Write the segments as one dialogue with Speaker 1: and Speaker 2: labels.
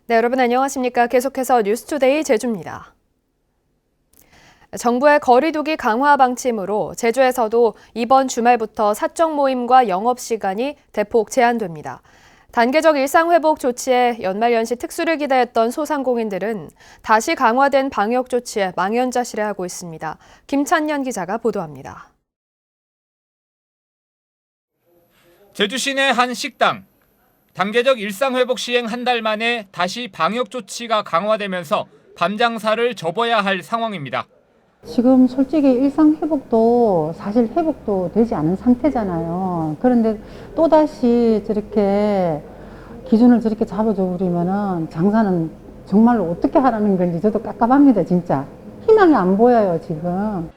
Speaker 1: 네, 여러분 안녕하십니까? 계속해서 뉴스투데이 제주입니다. 정부의 거리두기 강화 방침으로 제주에서도 이번 주말부터 사적 모임과 영업시간이 대폭 제한됩니다. 단계적 일상회복 조치에 연말연시 특수를 기대했던 소상공인들은 다시 강화된 방역 조치에 망연자실해하고 있습니다. 김찬년 기자가 보도합니다.
Speaker 2: 제주 시내 한 식당. 단계적 일상회복 시행 한 달 만에 다시 방역 조치가 강화되면서 밤 장사를 접어야 할 상황입니다.
Speaker 3: 지금 솔직히 일상 회복도 사실 회복도 되지 않은 상태잖아요. 그런데 또다시 저렇게 기준을 저렇게 잡아줘 버리면은 장사는 정말로 어떻게 하라는 건지 저도 깝깝합니다, 진짜. 희망이 안 보여요, 지금.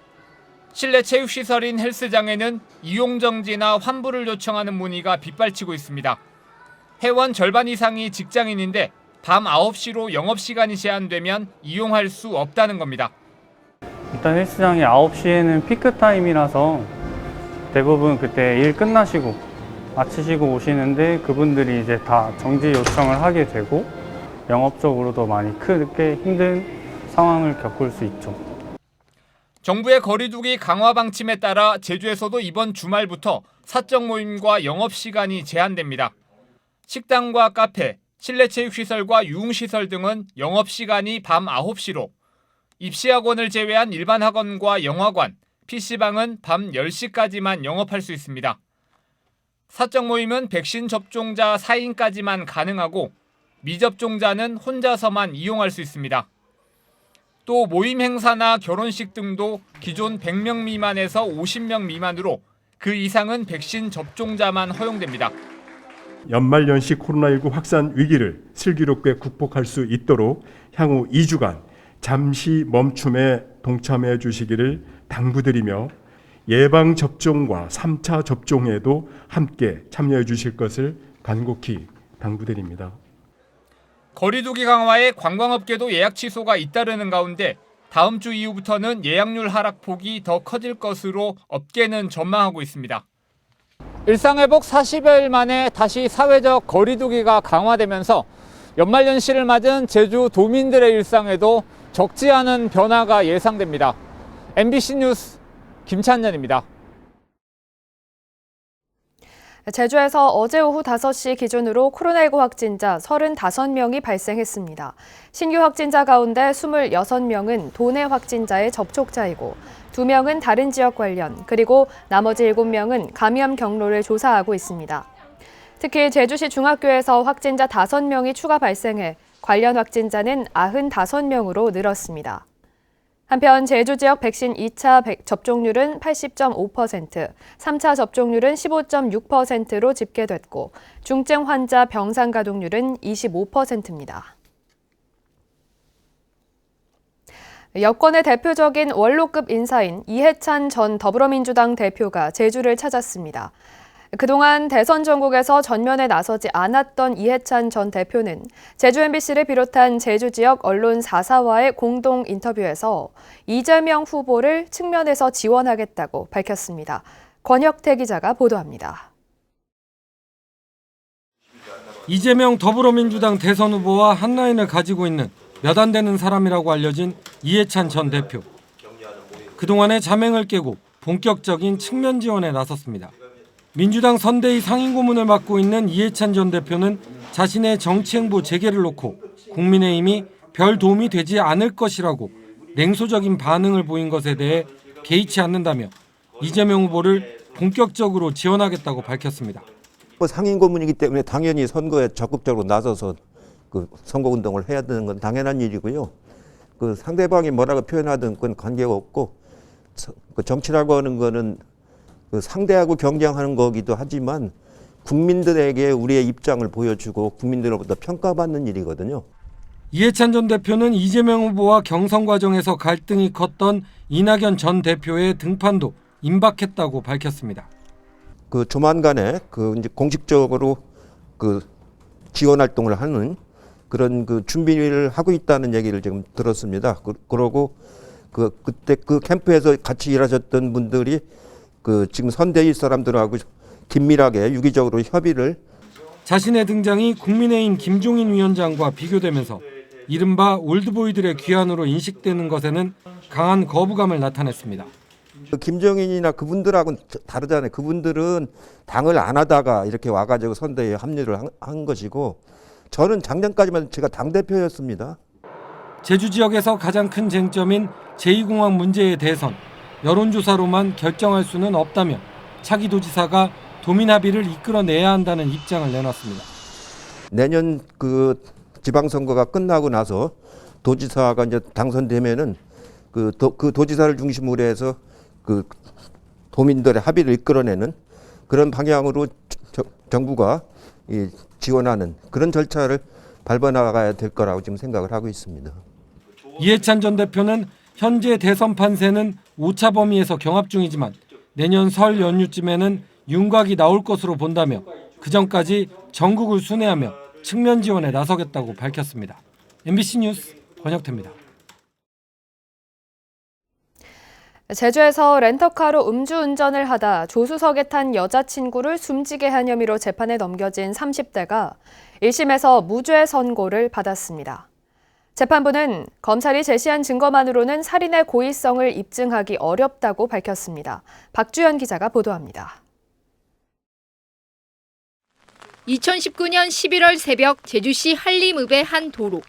Speaker 2: 실내 체육시설인 헬스장에는 이용 정지나 환불을 요청하는 문의가 빗발치고 있습니다. 회원 절반 이상이 직장인인데 밤 9시로 영업시간이 제한되면 이용할 수 없다는 겁니다.
Speaker 4: 일단 헬스장이 9시에는 피크타임이라서 대부분 그때 일 끝나시고 마치시고 오시는데 그분들이 이제 다 정지 요청을 하게 되고 영업적으로도 많이 크게 힘든 상황을 겪을 수 있죠.
Speaker 2: 정부의 거리두기 강화 방침에 따라 제주에서도 이번 주말부터 사적 모임과 영업시간이 제한됩니다. 식당과 카페, 실내체육시설과 유흥시설 등은 영업시간이 밤 9시로, 입시학원을 제외한 일반 학원과 영화관, PC방은 밤 10시까지만 영업할 수 있습니다. 사적 모임은 백신 접종자 4인까지만 가능하고 미접종자는 혼자서만 이용할 수 있습니다. 또 모임 행사나 결혼식 등도 기존 100명 미만에서 50명 미만으로 그 이상은 백신 접종자만 허용됩니다.
Speaker 5: 연말연시 코로나19 확산 위기를 슬기롭게 극복할 수 있도록 향후 2주간 잠시 멈춤에 동참해 주시기를 당부드리며 예방접종과 3차 접종에도 함께 참여해 주실 것을 간곡히 당부드립니다.
Speaker 2: 거리두기 강화에 관광업계도 예약 취소가 잇따르는 가운데 다음 주 이후부터는 예약률 하락폭이 더 커질 것으로 업계는 전망하고 있습니다. 일상회복 40여일 만에 다시 사회적 거리두기가 강화되면서 연말연시를 맞은 제주 도민들의 일상에도 적지 않은 변화가 예상됩니다. MBC 뉴스 김찬년입니다.
Speaker 1: 제주에서 어제 오후 5시 기준으로 코로나19 확진자 35명이 발생했습니다. 신규 확진자 가운데 26명은 도내 확진자의 접촉자이고 2명은 다른 지역 관련, 그리고 나머지 7명은 감염 경로를 조사하고 있습니다. 특히 제주시 중학교에서 확진자 5명이 추가 발생해 관련 확진자는 95명으로 늘었습니다. 한편 제주 지역 백신 2차 접종률은 80.5%, 3차 접종률은 15.6%로 집계됐고 중증 환자 병상 가동률은 25%입니다. 여권의 대표적인 원로급 인사인 이해찬 전 더불어민주당 대표가 제주를 찾았습니다. 그동안 대선 전국에서 전면에 나서지 않았던 이해찬 전 대표는 제주 MBC를 비롯한 제주 지역 언론 4사와의 공동 인터뷰에서 이재명 후보를 측면에서 지원하겠다고 밝혔습니다. 권혁태 기자가 보도합니다.
Speaker 6: 이재명 더불어민주당 대선 후보와 한 라인을 가지고 있는 몇 안 되는 사람이라고 알려진 이해찬 전 대표. 그동안의 자맹을 깨고 본격적인 측면 지원에 나섰습니다. 민주당 선대위 상임고문을 맡고 있는 이해찬 전 대표는 자신의 정치 행보 재개를 놓고 국민의힘이 별 도움이 되지 않을 것이라고 냉소적인 반응을 보인 것에 대해 개의치 않는다며 이재명 후보를 본격적으로 지원하겠다고 밝혔습니다.
Speaker 7: 상임고문이기 때문에 당연히 선거에 적극적으로 나서서 선거운동을 해야 되는 건 당연한 일이고요. 상대방이 뭐라고 표현하든 그건 관계가 없고 정치라고 하는 거는 상대하고 경쟁하는 거기도 하지만 국민들에게 우리의 입장을 보여주고 국민들로부터 평가받는 일이거든요.
Speaker 6: 이해찬 전 대표는 이재명 후보와 경선 과정에서 갈등이 컸던 이낙연 전 대표의 등판도 임박했다고 밝혔습니다.
Speaker 7: 조만간에 이제 공식적으로 지원 활동을 하는 그런 준비를 하고 있다는 얘기를 지금 들었습니다. 그러고 그때 캠프에서 같이 일하셨던 분들이 지금 선대위 사람들하고 긴밀하게 유기적으로 협의를
Speaker 6: 자신의 등장이 국민의힘 김종인 위원장과 비교되면서 이른바 올드보이들의 귀환으로 인식되는 것에는 강한 거부감을 나타냈습니다.
Speaker 7: 김정인이나 그분들하고는 다르잖아요. 그분들은 당을 안 하다가 이렇게 와가지고 선대에 합류를 한 것이고, 저는 작년까지만 제가 당대표였습니다.
Speaker 6: 제주 지역에서 가장 큰 쟁점인 제2공항 문제에 대해선 여론조사로만 결정할 수는 없다며 차기 도지사가 도민 합의를 이끌어내야 한다는 입장을 내놨습니다.
Speaker 7: 내년 그 지방선거가 끝나고 나서 도지사가 이제 당선되면은 그 도지사를 중심으로 해서 그 도민들의 합의를 이끌어내는 그런 방향으로 정부가 지원하는 그런 절차를 밟아나가야 될 거라고 지금 생각을 하고 있습니다.
Speaker 6: 이해찬 전 대표는 현재 대선 판세는 오차 범위에서 경합 중이지만 내년 설 연휴쯤에는 윤곽이 나올 것으로 본다며 그 전까지 전국을 순회하며 측면 지원에 나서겠다고 밝혔습니다. MBC 뉴스 권혁태입니다.
Speaker 1: 제주에서 렌터카로 음주운전을 하다 조수석에 탄 여자친구를 숨지게 한 혐의로 재판에 넘겨진 30대가 1심에서 무죄 선고를 받았습니다. 재판부는 검찰이 제시한 증거만으로는 살인의 고의성을 입증하기 어렵다고 밝혔습니다. 박주연 기자가 보도합니다.
Speaker 8: 2019년 11월 새벽 제주시 한림읍의 한 도로.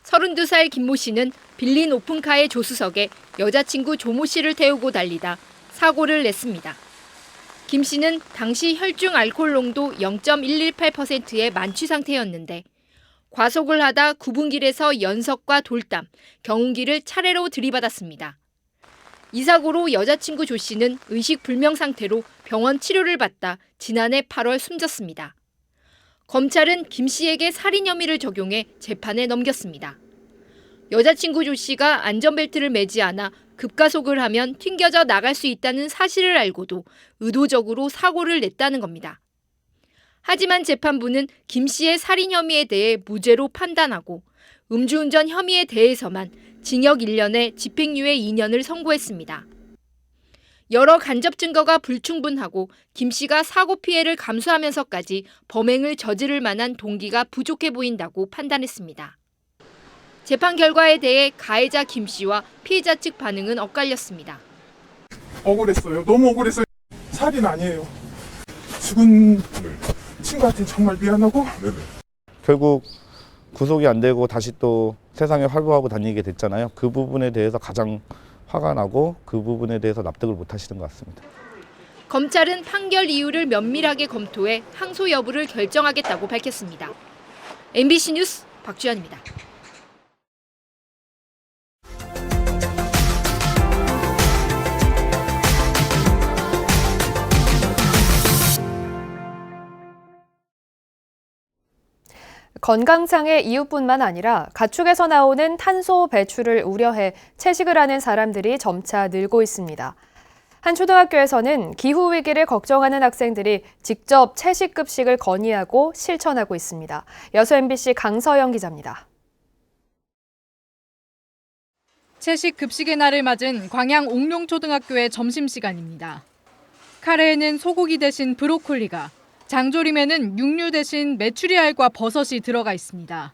Speaker 8: 32살 김모 씨는 빌린 오픈카의 조수석에 여자친구 조모 씨를 태우고 달리다 사고를 냈습니다. 김 씨는 당시 혈중 알코올 농도 0.118%의 만취 상태였는데 과속을 하다 구분길에서 연석과 돌담, 경운기를 차례로 들이받았습니다. 이 사고로 여자친구 조 씨는 의식불명 상태로 병원 치료를 받다 지난해 8월 숨졌습니다. 검찰은 김 씨에게 살인 혐의를 적용해 재판에 넘겼습니다. 여자친구 조 씨가 안전벨트를 매지 않아 급가속을 하면 튕겨져 나갈 수 있다는 사실을 알고도 의도적으로 사고를 냈다는 겁니다. 하지만 재판부는 김 씨의 살인 혐의에 대해 무죄로 판단하고 음주운전 혐의에 대해서만 징역 1년에 집행유예 2년을 선고했습니다. 여러 간접 증거가 불충분하고 김 씨가 사고 피해를 감수하면서까지 범행을 저지를 만한 동기가 부족해 보인다고 판단했습니다. 재판 결과에 대해 가해자 김 씨와 피해자 측 반응은 엇갈렸습니다.
Speaker 9: 억울했어요. 너무 억울했어요. 살인 아니에요. 죽은 친구한테 정말 미안하고.
Speaker 10: 결국 구속이 안 되고 다시 또 세상에 활보하고 다니게 됐잖아요. 그 부분에 대해서 가장 화가 나고 그 부분에 대해서 납득을 못 하시는 것 같습니다.
Speaker 8: 검찰은 판결 이유를 면밀하게 검토해 항소 여부를 결정하겠다고 밝혔습니다. MBC 뉴스 박주연입니다.
Speaker 1: 건강상의 이유뿐만 아니라 가축에서 나오는 탄소 배출을 우려해 채식을 하는 사람들이 점차 늘고 있습니다. 한 초등학교에서는 기후위기를 걱정하는 학생들이 직접 채식급식을 건의하고 실천하고 있습니다. 여수 MBC 강서영 기자입니다.
Speaker 11: 채식급식의 날을 맞은 광양 옥룡초등학교의 점심시간입니다. 카레에는 소고기 대신 브로콜리가, 장조림에는 육류 대신 메추리알과 버섯이 들어가 있습니다.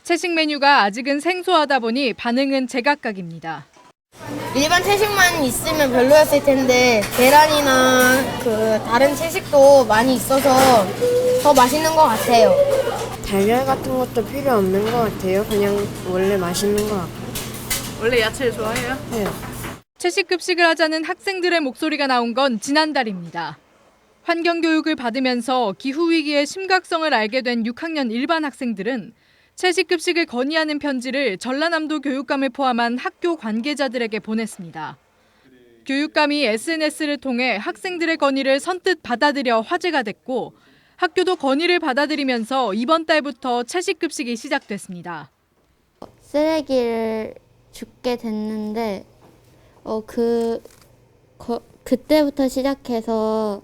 Speaker 11: 채식 메뉴가 아직은 생소하다 보니 반응은 제각각입니다.
Speaker 12: 일반 채식만 있으면 별로였을 텐데 계란이나 다른 채식도 많이 있어서 더 맛있는 것 같아요.
Speaker 13: 달걀 같은 것도 필요 없는 것 같아요. 그냥 원래 맛있는 것 같고.
Speaker 11: 원래 야채를 좋아해요?
Speaker 13: 네.
Speaker 11: 채식급식을 하자는 학생들의 목소리가 나온 건 지난달입니다. 환경교육을 받으면서 기후위기의 심각성을 알게 된 6학년 일반 학생들은 채식급식을 건의하는 편지를 전라남도 교육감을 포함한 학교 관계자들에게 보냈습니다. 교육감이 SNS를 통해 학생들의 건의를 선뜻 받아들여 화제가 됐고 학교도 건의를 받아들이면서 이번 달부터 채식급식이 시작됐습니다.
Speaker 14: 쓰레기를 줍게 됐는데 그때부터 시작해서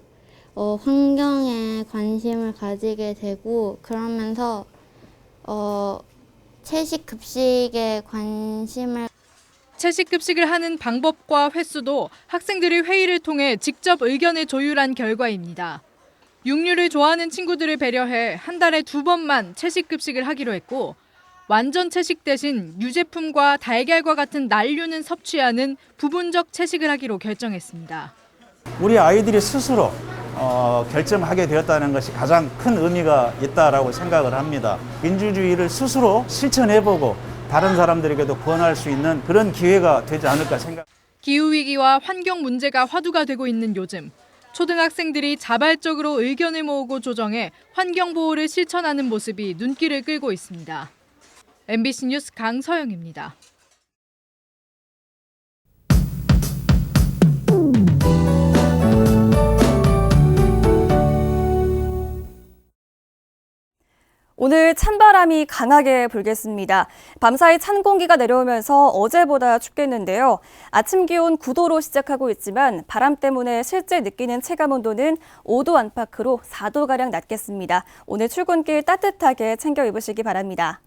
Speaker 14: 환경에 관심을 가지게 되고 그러면서 채식급식에 관심을
Speaker 11: 채식급식을 하는 방법과 횟수도 학생들이 회의를 통해 직접 의견을 조율한 결과입니다. 육류를 좋아하는 친구들을 배려해 한 달에 2번만 채식급식을 하기로 했고 완전 채식 대신 유제품과 달걀과 같은 난류는 섭취하는 부분적 채식을 하기로 결정했습니다.
Speaker 15: 우리 아이들이 스스로 결정하게 되었다는 것이 가장 큰 의미가 있다라고 생각을 합니다. 민주주의를 스스로 실천해보고 다른 사람들에게도 권할 수 있는 그런 기회가 되지 않을까 생각.
Speaker 11: 기후위기와 환경 문제가 화두가 되고 있는 요즘 초등학생들이 자발적으로 의견을 모으고 조정해 환경보호를 실천하는 모습이 눈길을 끌고 있습니다. MBC 뉴스 강서영입니다.
Speaker 16: 오늘 찬바람이 강하게 불겠습니다. 밤사이 찬 공기가 내려오면서 어제보다 춥겠는데요. 아침 기온 9도로 시작하고 있지만 바람 때문에 실제 느끼는 체감온도는 5도 안팎으로 4도가량 낮겠습니다. 오늘 출근길 따뜻하게 챙겨 입으시기 바랍니다.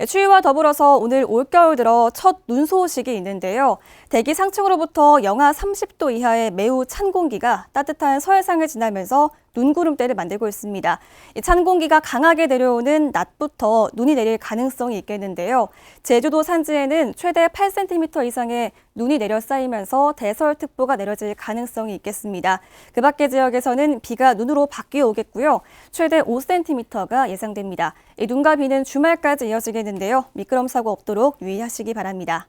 Speaker 16: 추위와 더불어서 오늘 올겨울 들어 첫 눈 소식이 있는데요. 대기 상층으로부터 영하 30도 이하의 매우 찬 공기가 따뜻한 서해상을 지나면서 눈구름대를 만들고 있습니다. 이 찬 공기가 강하게 내려오는 낮부터 눈이 내릴 가능성이 있겠는데요. 제주도 산지에는 최대 8cm 이상의 눈이 내려 쌓이면서 대설특보가 내려질 가능성이 있겠습니다. 그 밖의 지역에서는 비가 눈으로 바뀌어 오겠고요. 최대 5cm가 예상됩니다. 이 눈과 비는 주말까지 이어지겠는데요. 미끄럼 사고 없도록 유의하시기 바랍니다.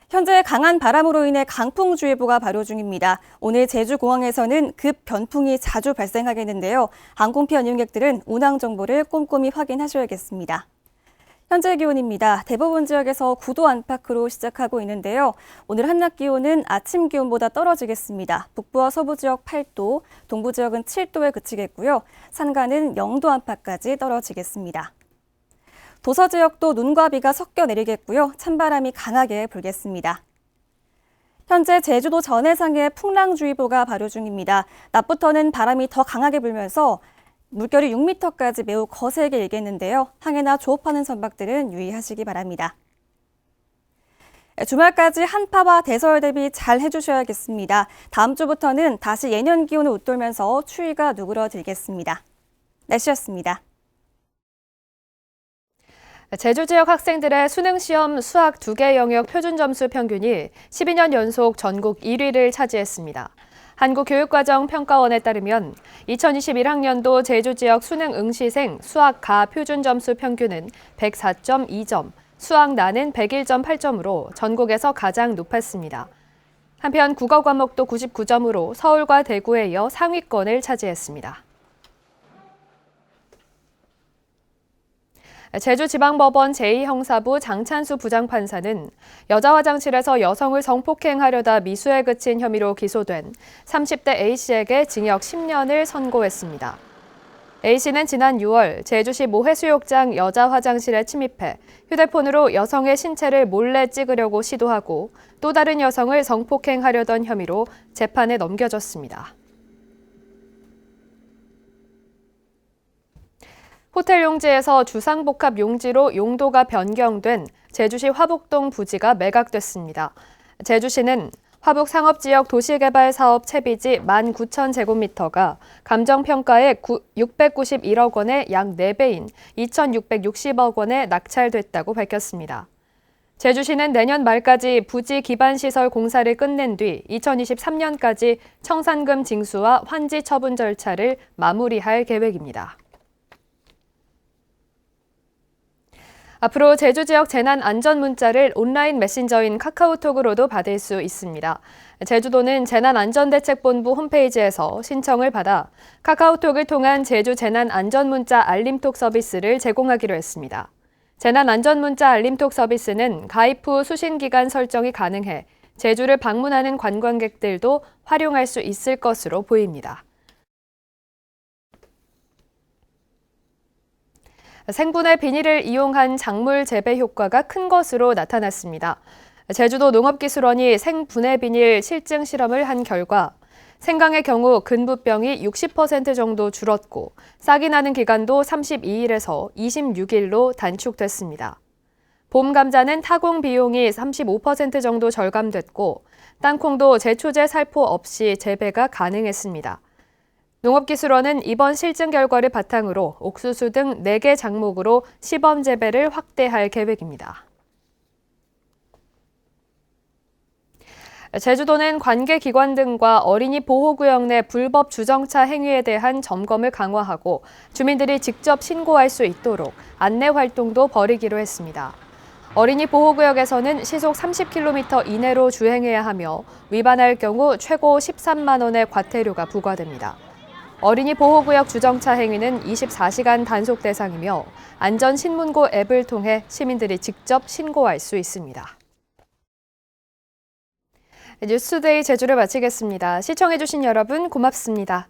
Speaker 16: 현재 강한 바람으로 인해 강풍주의보가 발효 중입니다. 오늘 제주공항에서는 급 변풍이 자주 발생하겠는데요. 항공피 운행객들은 운항 정보를 꼼꼼히 확인하셔야겠습니다. 현재 기온입니다. 대부분 지역에서 9도 안팎으로 시작하고 있는데요. 오늘 한낮 기온은 아침 기온보다 떨어지겠습니다. 북부와 서부 지역 8도, 동부 지역은 7도에 그치겠고요. 산간은 0도 안팎까지 떨어지겠습니다. 도서 지역도 눈과 비가 섞여 내리겠고요. 찬바람이 강하게 불겠습니다. 현재 제주도 전해상에 풍랑주의보가 발효 중입니다. 낮부터는 바람이 더 강하게 불면서 물결이 6m까지 매우 거세게 일겠는데요. 항해나 조업하는 선박들은 유의하시기 바랍니다. 주말까지 한파와 대설 대비 잘 해주셔야겠습니다. 다음 주부터는 다시 예년 기온을 웃돌면서 추위가 누그러들겠습니다. 날씨였습니다.
Speaker 1: 제주 지역 학생들의 수능시험 수학 2개 영역 표준 점수 평균이 12년 연속 전국 1위를 차지했습니다. 한국교육과정평가원에 따르면 2021학년도 제주 지역 수능 응시생 수학 가 표준 점수 평균은 104.2점, 수학 나는 101.8점으로 전국에서 가장 높았습니다. 한편 국어 과목도 99점으로 서울과 대구에 이어 상위권을 차지했습니다. 제주지방법원 제2형사부 장찬수 부장판사는 여자 화장실에서 여성을 성폭행하려다 미수에 그친 혐의로 기소된 30대 A씨에게 징역 10년을 선고했습니다. A씨는 지난 6월 제주시 모해수욕장 여자 화장실에 침입해 휴대폰으로 여성의 신체를 몰래 찍으려고 시도하고 또 다른 여성을 성폭행하려던 혐의로 재판에 넘겨졌습니다. 호텔 용지에서 주상복합 용지로 용도가 변경된 제주시 화북동 부지가 매각됐습니다. 제주시는 화북 상업지역 도시개발 사업 채비지 19,000제곱미터가 감정평가액 691억 원의 약 4배인 2,660억 원에 낙찰됐다고 밝혔습니다. 제주시는 내년 말까지 부지 기반시설 공사를 끝낸 뒤 2023년까지 청산금 징수와 환지 처분 절차를 마무리할 계획입니다. 앞으로 제주 지역 재난 안전 문자를 온라인 메신저인 카카오톡으로도 받을 수 있습니다. 제주도는 재난안전대책본부 홈페이지에서 신청을 받아 카카오톡을 통한 제주 재난안전문자 알림톡 서비스를 제공하기로 했습니다. 재난안전문자 알림톡 서비스는 가입 후 수신기간 설정이 가능해 제주를 방문하는 관광객들도 활용할 수 있을 것으로 보입니다. 생분해 비닐을 이용한 작물 재배 효과가 큰 것으로 나타났습니다. 제주도 농업기술원이 생분해 비닐 실증 실험을 한 결과 생강의 경우 근부병이 60% 정도 줄었고 싹이 나는 기간도 32일에서 26일로 단축됐습니다. 봄 감자는 타공 비용이 35% 정도 절감됐고 땅콩도 제초제 살포 없이 재배가 가능했습니다. 농업기술원은 이번 실증 결과를 바탕으로 옥수수 등 4개 작목으로 시범 재배를 확대할 계획입니다. 제주도는 관계기관 등과 어린이 보호구역 내 불법 주정차 행위에 대한 점검을 강화하고 주민들이 직접 신고할 수 있도록 안내 활동도 벌이기로 했습니다. 어린이 보호구역에서는 시속 30km 이내로 주행해야 하며 위반할 경우 최고 13만 원의 과태료가 부과됩니다. 어린이 보호구역 주정차 행위는 24시간 단속 대상이며 안전신문고 앱을 통해 시민들이 직접 신고할 수 있습니다. 뉴스투데이 제주를 마치겠습니다. 시청해주신 여러분 고맙습니다.